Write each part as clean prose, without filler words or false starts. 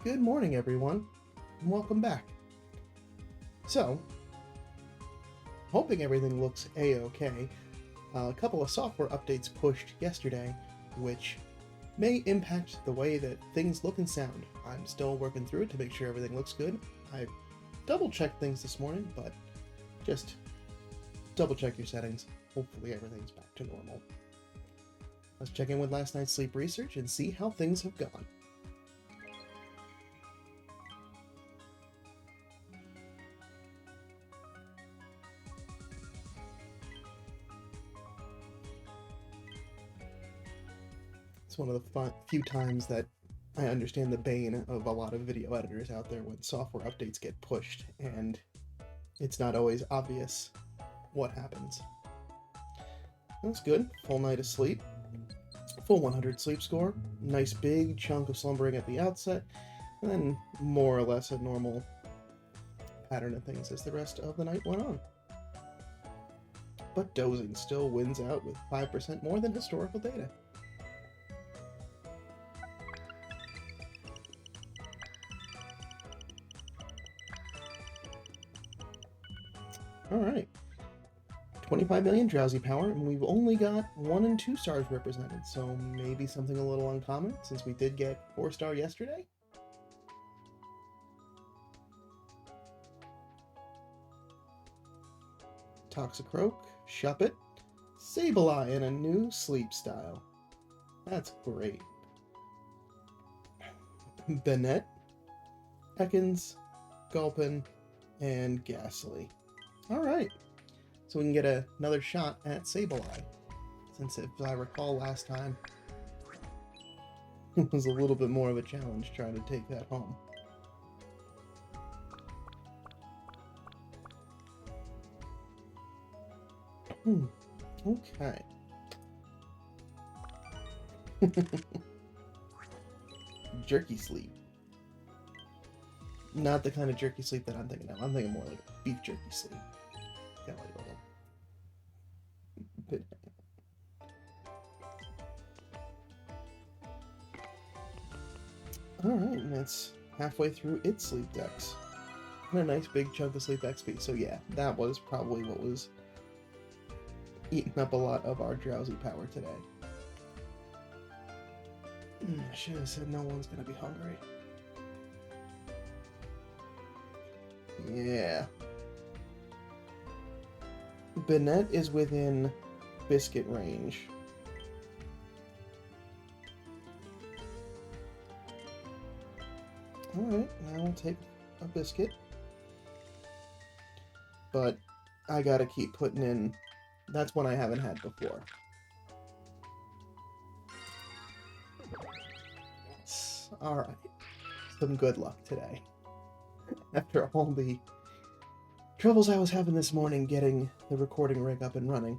Good morning, everyone, and welcome back. So, hoping everything looks a-okay. A couple of software updates pushed yesterday, which may impact the way that things look and sound. I'm still working through it to make sure everything looks good. I double-checked things this morning, but just double-check your settings. Hopefully everything's back to normal. Let's check in with last night's sleep research and see how things have gone. It's one of the few times that I understand the bane of a lot of video editors out there when software updates get pushed, and it's not always obvious what happens. That's good. Full night of sleep. Full 100 sleep score. Nice big chunk of slumbering at the outset, and then more or less a normal pattern of things as the rest of the night went on. But dozing still wins out with 5% more than historical data. Alright. 25 million drowsy power, and we've only got 1 and 2 stars represented, so maybe something a little uncommon, since we did get 4-star yesterday? Toxicroak, Shuppet, Sableye, and a new sleep style. That's great. Bennett, Ekans, Gulpin, and Ghastly. Alright, so we can get another shot at Sableye, since if I recall last time, it was a little bit more of a challenge trying to take that home. Okay. Jerky sleep. Not the kind of jerky sleep that I'm thinking of. I'm thinking more like beef jerky sleep. Kind of like a bit. Alright, and that's halfway through its sleep decks. And a nice big chunk of sleep XP. So yeah, that was probably what was eating up a lot of our drowsy power today. I should have said no one's gonna be hungry. Yeah. Bennett is within biscuit range. Alright, now we'll take a biscuit. But I gotta keep putting in... That's one I haven't had before. Yes. Alright. Some good luck today. After all the troubles I was having this morning getting the recording rig up and running,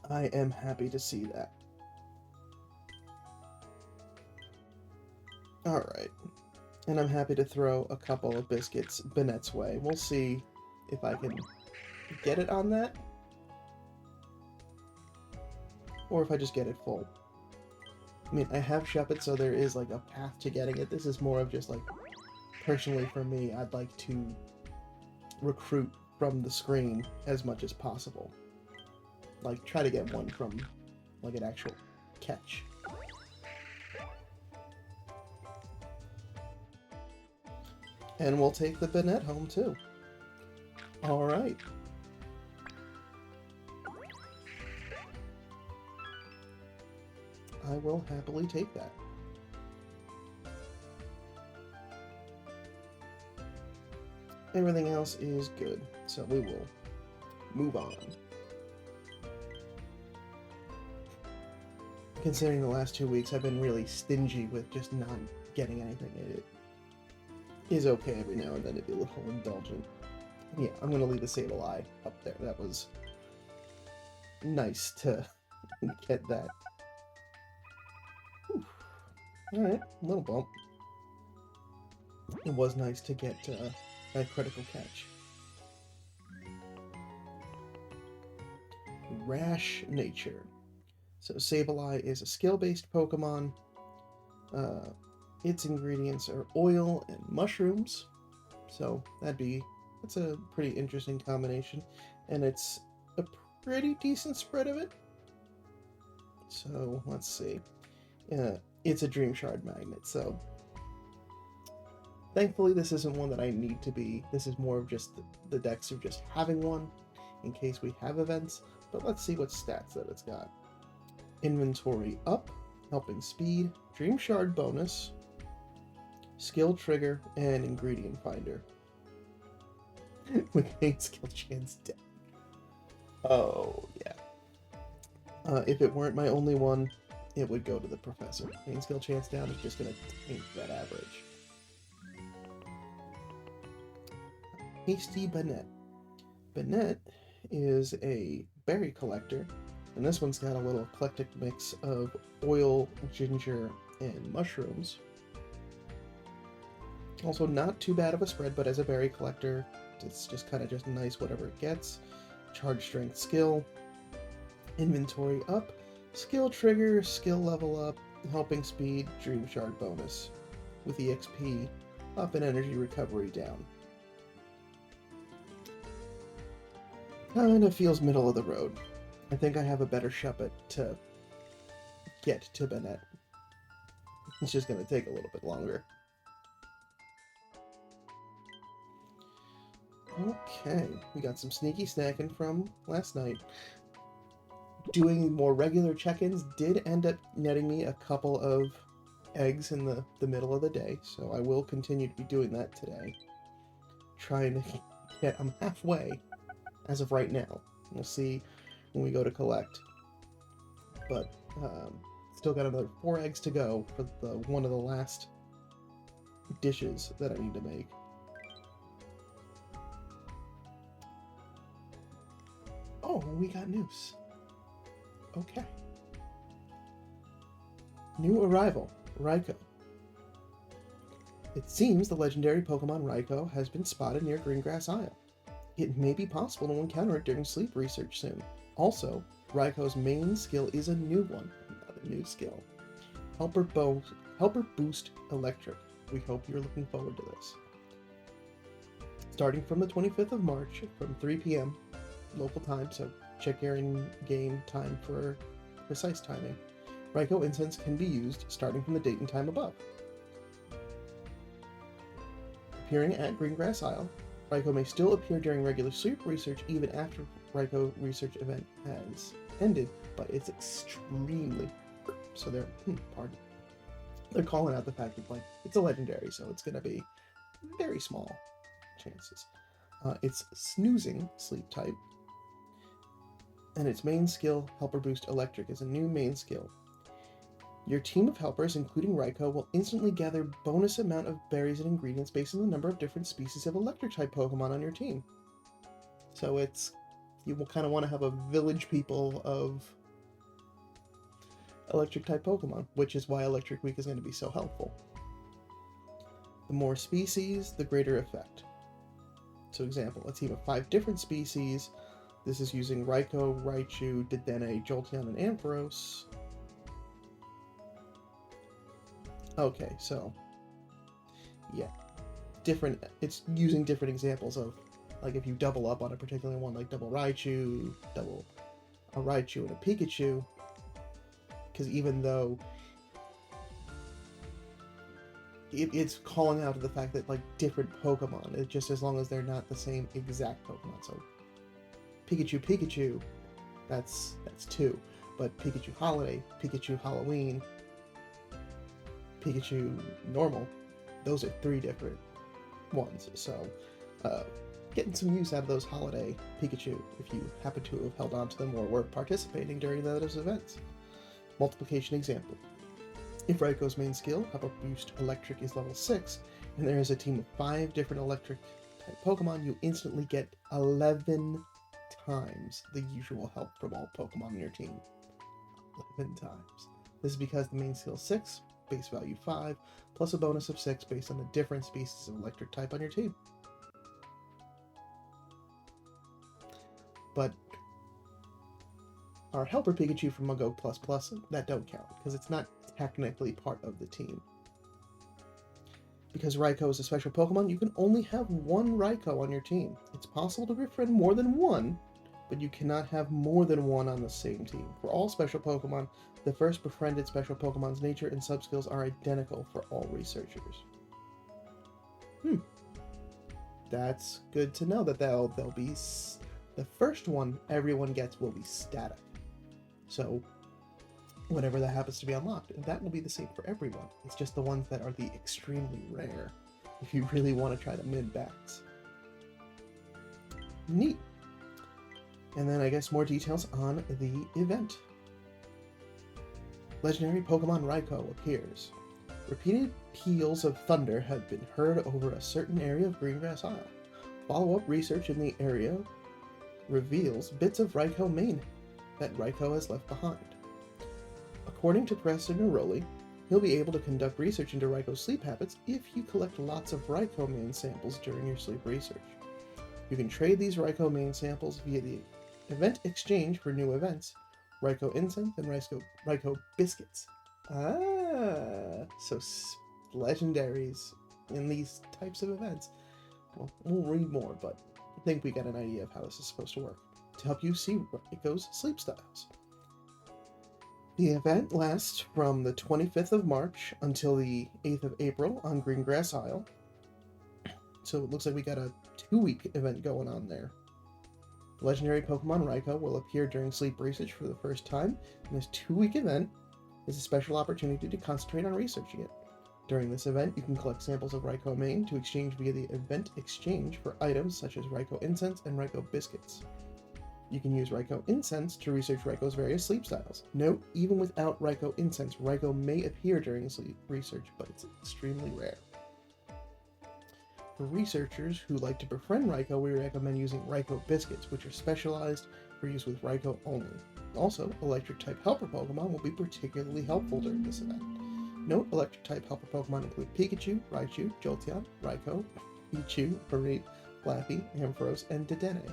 I am happy to see that. Alright. And I'm happy to throw a couple of biscuits Bennett's way. We'll see if I can get it on that, or if I just get it full. I mean, I have Shuppet, so there is like a path to getting it. This is more of just like, personally for me, I'd like to recruit from the screen as much as possible. Like, try to get one from like an actual catch. And we'll take the Bennett home too. Alright. I will happily take that. Everything else is good, so we will move on. Considering the last 2 weeks I've been really stingy with just not getting anything, it is okay every now and then to be a little indulgent. Yeah, I'm gonna leave the Sableye up there. That was nice to get that. Alright, a little bump. It was nice to get a critical catch. Rash Nature. So Sableye is a skill-based Pokemon. Its ingredients are oil and mushrooms, so that's a pretty interesting combination, and it's a pretty decent spread of it. So let's see. It's a Dream Shard magnet, so thankfully this isn't one that I need to be. This is more of just the dex of just having one in case we have events. But let's see what stats that it's got. Inventory up, helping speed, Dream Shard bonus, skill trigger, and ingredient finder. With main skill chance down. Oh yeah. If it weren't my only one, it would go to the professor. Main skill chance down is just gonna tank that average. Hasty Banette. Banette is a berry collector, and this one's got a little eclectic mix of oil, ginger, and mushrooms. Also not too bad of a spread, but as a berry collector, it's just kind of just nice whatever it gets. Charge strength skill, inventory up, skill trigger, skill level up, helping speed, Dream Shard bonus, with EXP up and energy recovery down. Kind of feels middle of the road. I think I have a better shot to get to Banette. It's just going to take a little bit longer. Okay, we got some sneaky snacking from last night. Doing more regular check-ins did end up netting me a couple of eggs in the middle of the day, so I will continue to be doing that today. Trying to get, I'm halfway as of right now. We'll see when we go to collect. But still got another 4 eggs to go for one of the last dishes that I need to make. Oh, we got news. Okay. New arrival, Raiko. It seems the legendary Pokemon Raiko has been spotted near Greengrass Isle. It may be possible to encounter it during sleep research soon. Also, Raiko's main skill is a new one. Another new skill. Helper Boost Electric. We hope you're looking forward to this. Starting from the 25th of March from 3 p.m. local time, so check your in-game time for precise timing. Raiko incense can be used starting from the date and time above. Appearing at Greengrass Isle, Raiko may still appear during regular sleep research even after Raiko research event has ended, but it's extremely... So they're calling out the fact that like it's a legendary, so it's going to be very small chances. It's snoozing sleep type, and its main skill, Helper Boost Electric, is a new main skill. Your team of helpers, including Raiko, will instantly gather bonus amount of berries and ingredients based on the number of different species of electric-type Pokemon on your team. So you will kind of want to have a village people of electric-type Pokemon, which is why Electric Week is going to be so helpful. The more species, the greater effect. So example, a team of 5 different species. This is using Raiko, Raichu, Dedenne, Jolteon, and Ampharos. Okay, so yeah, it's using different examples of, like, if you double up on a particular one, like double Raichu, double a Raichu and a Pikachu, because even though it's calling out to the fact that, like, different Pokemon, it's just as long as they're not the same exact Pokemon. So Pikachu, that's 2, but Pikachu Holiday, Pikachu Halloween, Pikachu Normal, those are 3 different ones. So getting some use out of those Holiday Pikachu if you happen to have held on to them or were participating during those events. Multiplication example. If Raiko's main skill, Helper Boost Electric, is level 6, and there is a team of 5 different electric type Pokemon, you instantly get 11 times the usual help from all Pokemon on your team. 11 times. This is because the main skill is 6, base value 5, plus a bonus of 6 based on the different species of electric type on your team. But our Helper Pikachu from Go++, that don't count, because it's not technically part of the team. Because Raiko is a special Pokemon, you can only have one Raiko on your team. It's possible to befriend more than one, but you cannot have more than one on the same team. For all special Pokemon, the first befriended special Pokemon's nature and subskills are identical for all researchers. That's good to know that they'll be... The first one everyone gets will be static. So, whenever that happens to be unlocked, that will be the same for everyone. It's just the ones that are the extremely rare, if you really want to try to min-max. Neat. And then I guess more details on the event. Legendary Pokemon Raiko appears. Repeated peals of thunder have been heard over a certain area of Greengrass Isle. Follow-up research in the area reveals bits of Raiko mane that Raiko has left behind. According to Professor Neroli, he'll be able to conduct research into Raiko's sleep habits if you collect lots of Raiko mane samples during your sleep research. You can trade these Raiko mane samples via the event exchange for new events, Raiko Incense and Raiko Biscuits. So legendaries in these types of events. Well, we'll read more, but I think we got an idea of how this is supposed to work to help you see Raiko's sleep styles. The event lasts from the 25th of March until the 8th of April on Greengrass Isle. So it looks like we got a 2-week event going on there. Legendary Pokemon Raiko will appear during sleep research for the first time, and this 2-week event is a special opportunity to concentrate on researching it. During this event, you can collect samples of Raiko mane to exchange via the event exchange for items such as Raiko Incense and Raiko Biscuits. You can use Raiko Incense to research Raiko's various sleep styles. Note, even without Raiko Incense, Raiko may appear during sleep research, but it's extremely rare. For researchers who like to befriend Raiko, we recommend using Raiko Biscuits, which are specialized for use with Raiko only. Also, Electric-type helper Pokemon will be particularly helpful during this event. Note, Electric-type helper Pokemon include Pikachu, Raichu, Jolteon, Raiko, Pichu, Mareep, Flappy, Ampharos, and Dedenne.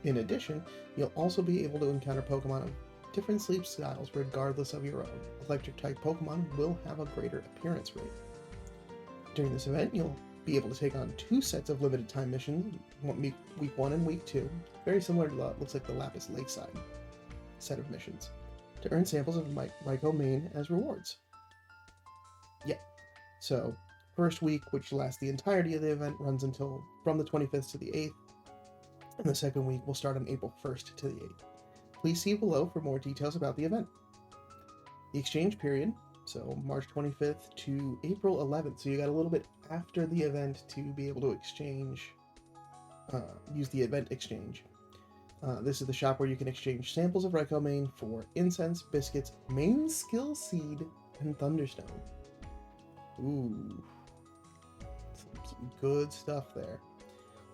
In addition, you'll also be able to encounter Pokemon of different sleep styles regardless of your own. Electric-type Pokemon will have a greater appearance rate. During this event, you'll be able to take on 2 sets of limited time missions, week 1 and week 2, very similar to looks like the Lapis Lakeside set of missions, to earn samples of Raiko mane as rewards. Yeah, so first week, which lasts the entirety of the event, runs until from the 25th to the 8th, and the second week will start on April 1st to the 8th. Please see below for more details about the event. The exchange period, so March 25th to April 11th, so you got a little bit after the event to be able to exchange, use the event exchange. This is the shop where you can exchange samples of Raiko mane for Incense, Biscuits, Mane Skill Seed, and Thunderstone. Ooh, some good stuff there.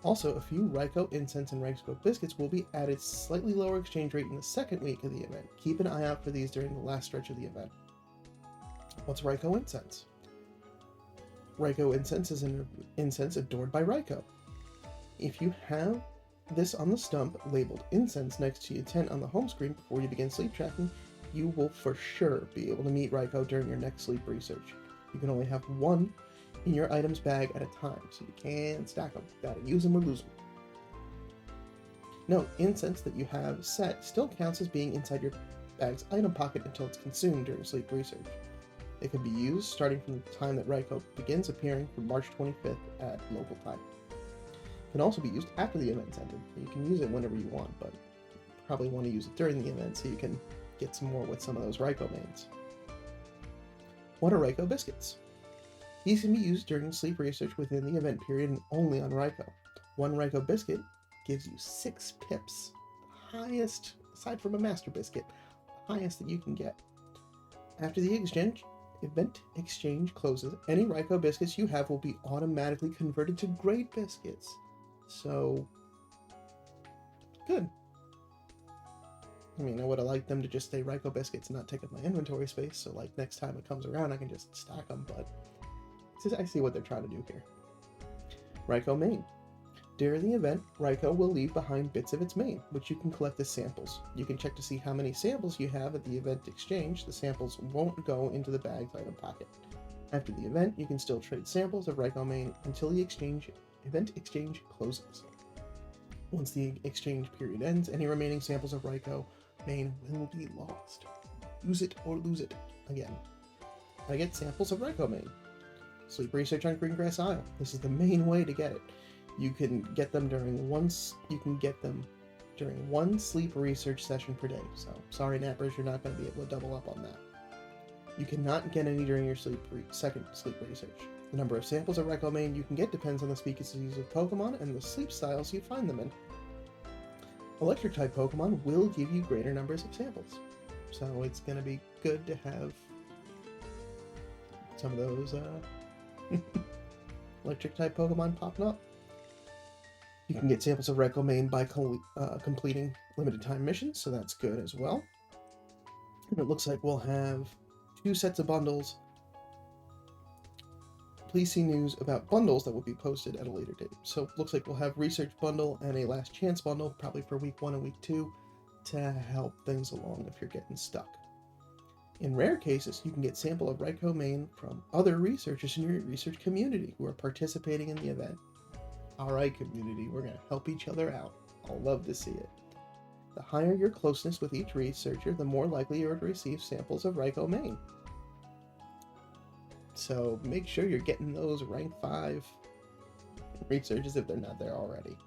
Also, a few Raiko Incense and Raiko Biscuits will be added slightly lower exchange rate in the second week of the event. Keep an eye out for these during the last stretch of the event. What's Raiko Incense? Raiko Incense is an incense adored by Raiko. If you have this on the stump labeled Incense next to your tent on the home screen before you begin sleep tracking, you will for sure be able to meet Raiko during your next sleep research. You can only have one in your item's bag at a time, so you can't stack them. Gotta use them or lose them. Note, incense that you have set still counts as being inside your bag's item pocket until it's consumed during sleep research. It can be used starting from the time that Raiko begins appearing from March 25th at local time. It can also be used after the event's ended. You can use it whenever you want, but you probably want to use it during the event so you can get some more with some of those Raiko manes. What are Raiko Biscuits? These can be used during sleep research within the event period and only on Raiko. One Raiko Biscuit gives you 6 pips, the highest, aside from a Master Biscuit, the highest that you can get. After the event exchange closes, any Raiko Biscuits you have will be automatically converted to Great Biscuits. So, good. I mean, I would have liked them to just stay Raiko Biscuits and not take up my inventory space, so like next time it comes around I can just stack them, but I see what they're trying to do here. Raiko mane. During the event, Raiko will leave behind bits of its mane, which you can collect as samples. You can check to see how many samples you have at the event exchange. The samples won't go into the bag's item pocket. After the event, you can still trade samples of Raiko main until the event exchange closes. Once the exchange period ends, any remaining samples of Raiko main will be lost. Use it or lose it. Again. I get samples of Raiko main. Sleep research on Greengrass Isle. This is the main way to get it. You can get them during one sleep research session per day. So, sorry nappers, you're not going to be able to double up on that. You cannot get any during your second sleep research. The number of samples of Raiko main you can get depends on the species of Pokemon and the sleep styles you find them in. Electric-type Pokemon will give you greater numbers of samples. So it's going to be good to have some of those electric-type Pokemon popping up. You can get samples of Raiko main by completing limited time missions, so that's good as well. And it looks like we'll have 2 sets of bundles. Please see news about bundles that will be posted at a later date. So it looks like we'll have Research Bundle and a Last Chance Bundle, probably for Week 1 and Week 2, to help things along if you're getting stuck. In rare cases, you can get sample of Raiko main from other researchers in your research community who are participating in the event. Alright, community, we're going to help each other out. I'll love to see it. The higher your closeness with each researcher, the more likely you are to receive samples of Raiko main. So make sure you're getting those rank 5 researchers if they're not there already.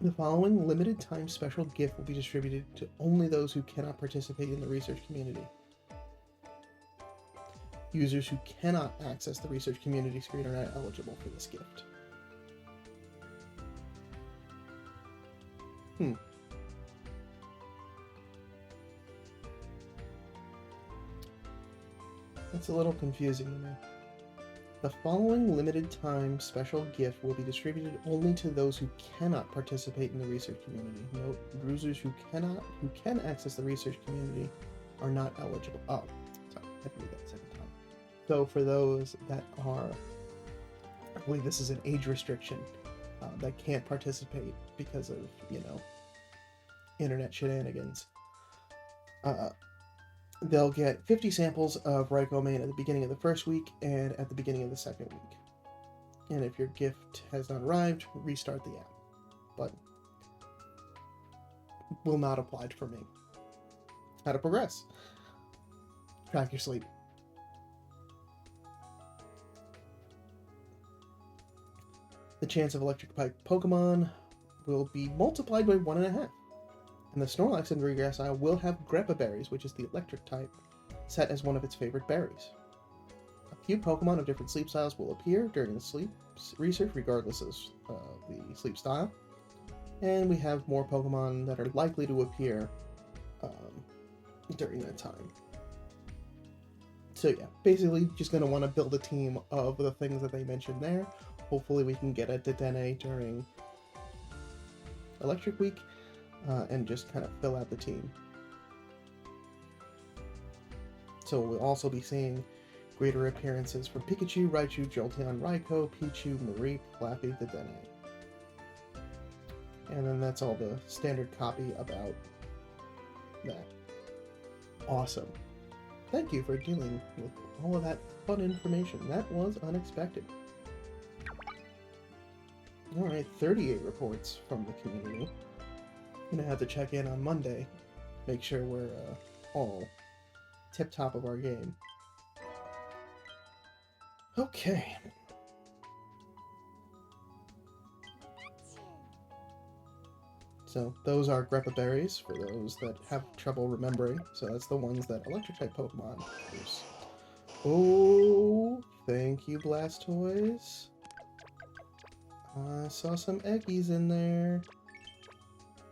The following limited time special gift will be distributed to only those who cannot participate in the research community. Users who cannot access the research community screen are not eligible for this gift. That's a little confusing to me. The following limited time special gift will be distributed only to those who cannot participate in the research community. Note, users who can access the research community are not eligible. Oh, sorry, I had to read that a second time. So for those that are, I believe this is an age restriction, that can't participate because of, internet shenanigans. They'll get 50 samples of Raiko main at the beginning of the first week and at the beginning of the second week. And if your gift has not arrived, restart the app. But will not apply for me. How to progress. Track your sleep. The chance of electric type Pokemon will be multiplied by 1.5. And the Snorlax in Greengrass Isle will have Greppa berries, which is the electric type, set as one of its favorite berries. A few Pokemon of different sleep styles will appear during the sleep research, regardless of the sleep style. And we have more Pokemon that are likely to appear during that time. So yeah, basically just going to want to build a team of the things that they mentioned there. Hopefully we can get a Dedenne during Electric Week. And just kind of fill out the team. So we'll also be seeing greater appearances from Pikachu, Raichu, Jolteon, Raiko, Pichu, Marie, Flappy, Dedenne. And then that's all the standard copy about that. Awesome. Thank you for dealing with all of that fun information. That was unexpected. Alright, 38 reports from the community. Gonna have to check in on Monday, make sure we're all tip-top of our game. Okay. So those are Greppa berries for those that have trouble remembering. So that's the ones that electric-type Pokemon use. Oh, thank you, Blastoise. I saw some Eggies in there.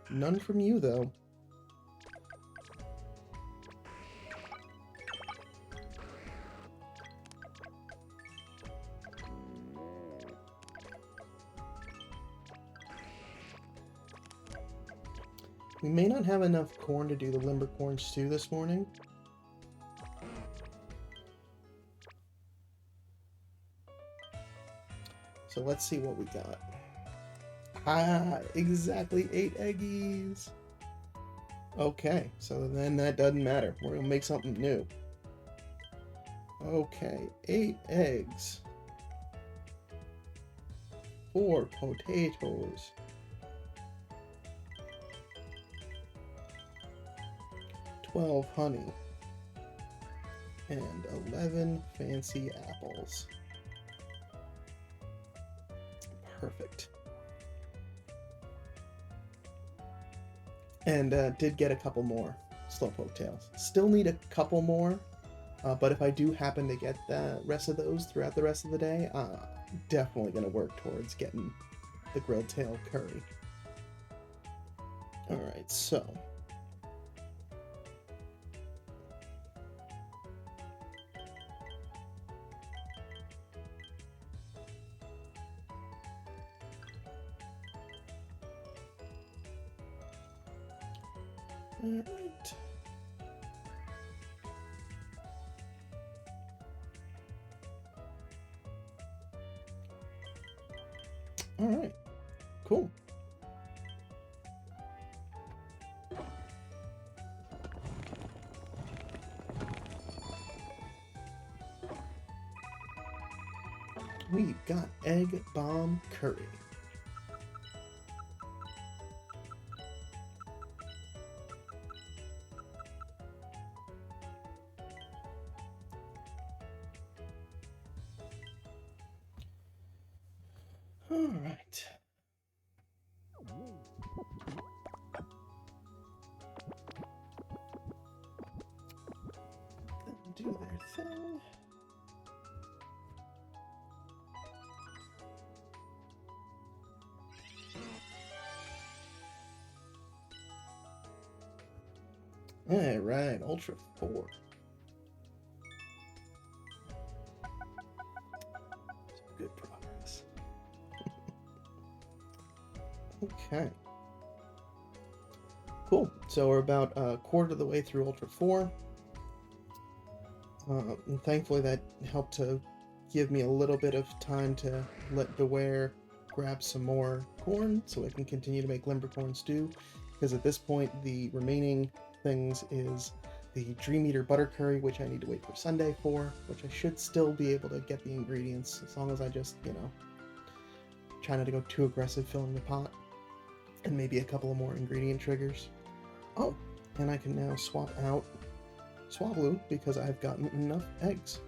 None from you, though. We may not have enough corn to do the Limbercorn stew this morning. So let's see what we got. Ah, exactly 8 Eggies. Okay, so then that doesn't matter. We're gonna make something new. Okay, 8 eggs. 4 potatoes. 12 honey. And 11 fancy apples. Perfect. And did get a couple more slowpoke tails. Still need a couple more, but if I do happen to get the rest of those throughout the rest of the day, definitely going to work towards getting the grilled tail curry. Alright, so alright. Alright. Cool. We've got egg bomb curry. All right. Do their thing. All right, Ultra 4. Good progress. Okay. Cool. So we're about a quarter of the way through Ultra 4. And thankfully that helped to give me a little bit of time to let Beware grab some more corn so I can continue to make limbercorn stew. Because at this point, the remaining things is the Dream Eater butter curry, which I need to wait for Sunday for, which I should still be able to get the ingredients as long as I just, try not to go too aggressive filling the pot. And maybe a couple of more ingredient triggers. Oh, and I can now swap out Swablu because I've gotten enough eggs.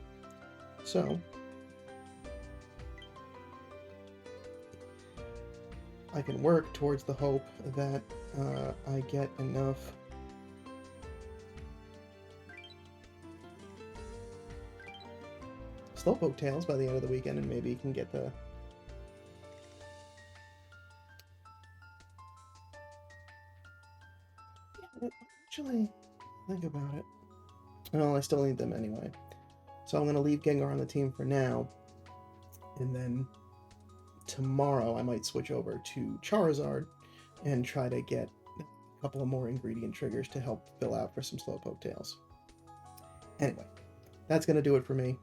So I can work towards the hope that I get enough slowpoke tails by the end of the weekend, and maybe you can get the actually think about it. Well, I still need them anyway. So I'm going to leave Gengar on the team for now. And then tomorrow I might switch over to Charizard and try to get a couple of more ingredient triggers to help fill out for some slowpoke tails. Anyway, that's going to do it for me.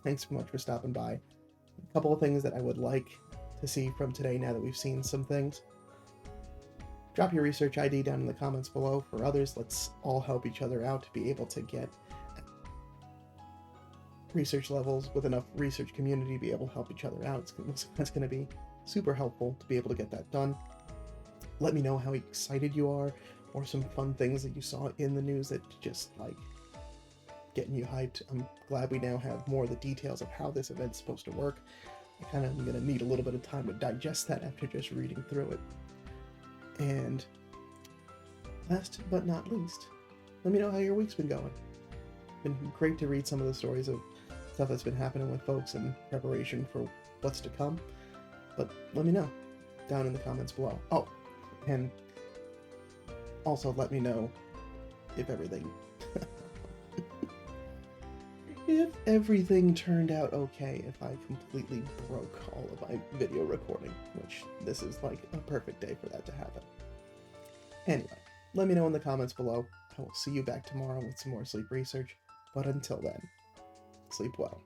Thanks so much for stopping by. A couple of things that I would like to see from today now that we've seen some things. Drop your research ID down in the comments below for others. Let's all help each other out to be able to get research levels with enough research community to be able to help each other out. That's going to be super helpful to be able to get that done. Let me know how excited you are, or some fun things that you saw in the news that just like getting you hyped. I'm glad we now have more of the details of how this event's supposed to work. I kind of am going to need a little bit of time to digest that after just reading through it. And last but not least, let me know how your week's been going. It's been great to read some of the stories of stuff that's been happening with folks in preparation for what's to come. But let me know down in the comments below. Oh, and also let me know if everything turned out okay, if I completely broke all of my video recording, which this is like a perfect day for that to happen. Anyway, let me know in the comments below. I will see you back tomorrow with some more sleep research, but until then, sleep well.